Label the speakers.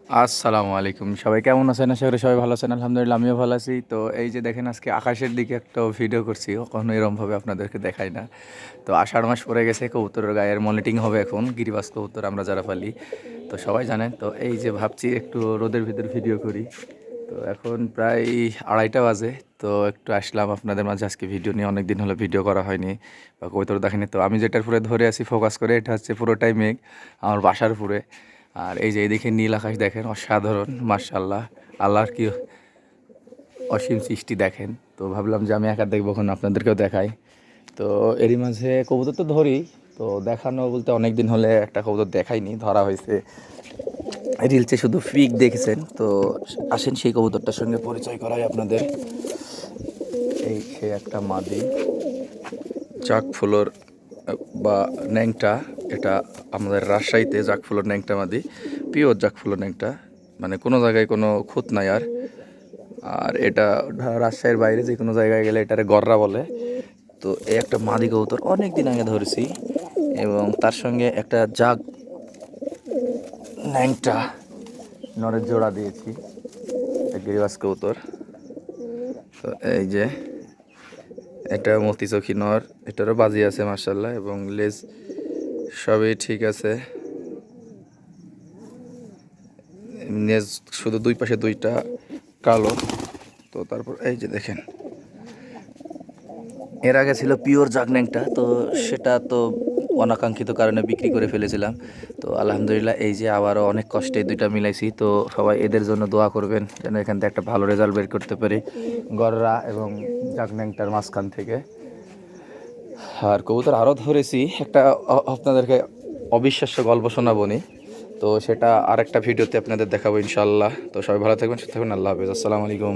Speaker 1: আসসালামু আলাইকুম, সবাই কেমন আছেন? আশা করি সবাই ভালো আছেন। আলহামদুলিল্লাহ আমিও ভালো আছি। তো এই যে দেখেন, আজকে আকাশের দিকে একটা ভিডিও করছি, কখনো এরমভাবে আপনাদেরকে দেখাই না। তো আষাঢ় মাস পড়ে গেছে, কবুতরের গায়ের মনিটিং হবে এখন, গিরিবাজ কবুতর আমরা যারা পালি তো সবাই জানেন। তো এই যে ভাবছি একটু রোদের ভিতর ভিডিও করি। তো এখন প্রায় 2:30 বাজে। তো একটু আসলাম আপনাদের মাঝে আজকে ভিডিও নিয়ে, অনেক দিন হলো ভিডিও করা হয়নি বা কবুতর দেখিনি। তো আমি যেটার উপরে ধরে আছি ফোকাস করে, এটা হচ্ছে পুরোটাই মেঘ আমার বাসার উপরে। আর এই যে এইদিকে নীল আকাশ দেখেন, অসাধারণ মাশাআল্লাহ। আল্লাহর কি অসীম সৃষ্টি দেখেন। তো ভাবলাম যে আমি একা দেখবো, এখন আপনাদেরকেও দেখাই। তো এরই মাঝে কবুতর তো ধরি, তো দেখানো বলতে অনেক দিন হলে একটা কবুতর দেখাইনি, ধরা হয়েছে রিলসে, শুধু পিক দেখেছেন। তো আসেন সেই কবুতরটার সঙ্গে পরিচয় করাই আপনাদের। এই সে একটা মাদি জাকফুলোর বা ন্যাংটা। এটা আমাদের রাজশাহীতে জাকফুলোর ন্যাংটা মাদি, পিওর জাকফুলোর ন্যাংটা, মানে কোনো জায়গায় কোনো খুঁত নাই আর। আর এটা রাজশাহীর বাইরে যে কোনো জায়গায় গেলে এটারে গররা বলে। তো এই একটা মাদি কবুতর অনেক দিন আগে ধরেছি, এবং তার সঙ্গে একটা জাগ ন্যাংটা নরের জোড়া দিয়েছি, গিরিবাজ কবুতর। তো এই যে এটা মতিচৌকি নর, এটারও বাজি আছে মার্শাল্লাহ, এবং লেজ সবই ঠিক আছে। লেজ শুধু দুই পাশে দুইটা কালো। তো তারপর এই যে দেখেন, এর আগে ছিল পিওর জাগন্যাংটা, তো সেটা তো অনাকাঙ্ক্ষিত কারণে বিক্রি করে ফেলেছিলাম। তো আলহামদুলিল্লাহ এই যে আবারও অনেক কষ্টে দুইটা মিলাইছি। তো সবাই এদের জন্য দোয়া করবেন যেন এখান থেকে একটা ভালো রেজাল্ট বের করতে পারি, গররা এবং জাগন্যাংটার মাঝখান থেকে। আর কবুতর আরও ধরেছি একটা, আপনাদেরকে অবিশ্বাস্য গল্প শোনাবো নি। তো সেটা আরেকটা ভিডিওতে আপনাদের দেখাবো ইনশাল্লাহ। তো সবাই ভালো থাকবেন, সুস্থ থাকবেন, আল্লাহ হাফেজ, আসসালামু আলাইকুম।